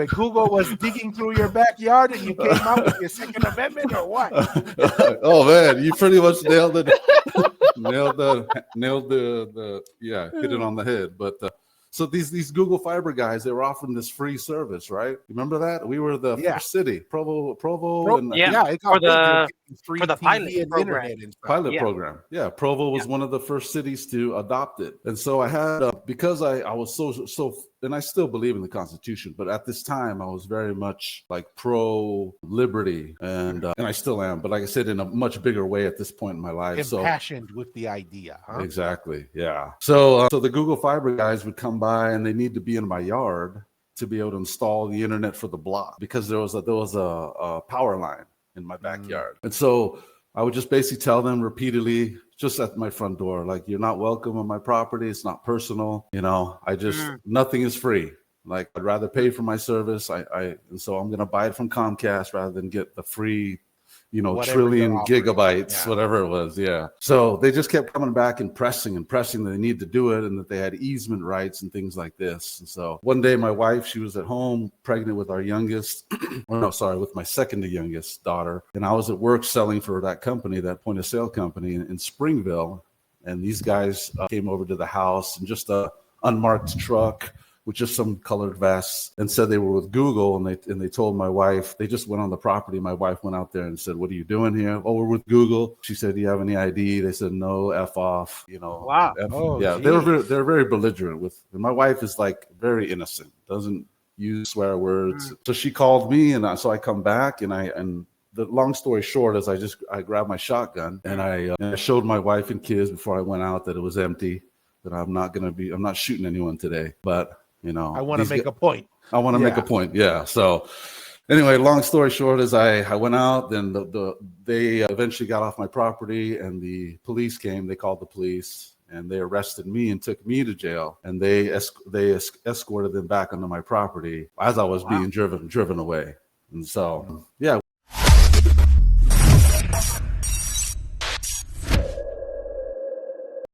it? Google was digging through your backyard and you came out with your Second Amendment, or what? Oh man, you pretty much nailed it. nailed the hit it on the head. But so these Google Fiber guys, they were offering this free service, right? Remember that? We were the first city, Provo, and it got free for the TV pilot and program. internet and stuff. pilot program. Yeah, Provo was one of the first cities to adopt it, and so I had because I was so, and I still believe in the Constitution, but at this time I was very much like pro liberty, and I still am, but like I said, in a much bigger way at this point in my life. Impassioned with the idea, huh? Exactly, yeah. So the Google Fiber guys would come by, and they need to be in my yard to be able to install the internet for the block, because there was a power line in my backyard. And so I would just basically tell them repeatedly, just at my front door, like, you're not welcome on my property. It's not personal. Nothing is free. Like, I'd rather pay for my service. And so I'm going to buy it from Comcast rather than get the free, whatever trillion gigabytes, whatever it was. Yeah. So they just kept coming back and pressing that they need to do it and that they had easement rights and things like this. And so one day my wife, she was at home pregnant with our youngest, with my second to youngest daughter. And I was at work selling for that company, that point of sale company in Springville. And these guys came over to the house in just a unmarked truck with just some colored vests, and said they were with Google, and they told my wife, they just went on the property. My wife went out there and said, "What are you doing here?" "Oh, we're with Google." She said, "Do you have any ID?" They said, "No, F off." Wow. They're very belligerent and my wife is like very innocent, doesn't use swear words. So she called me, and so I come back, and the long story short is I grabbed my shotgun and I showed my wife and kids before I went out that it was empty, that I'm not shooting anyone today, but I want to make a point. I want to make a point. Yeah. So anyway, long story short is I went out, then they eventually got off my property, and the police came. They called the police, and they arrested me and took me to jail. And they escorted them back onto my property as I was being driven away. And so,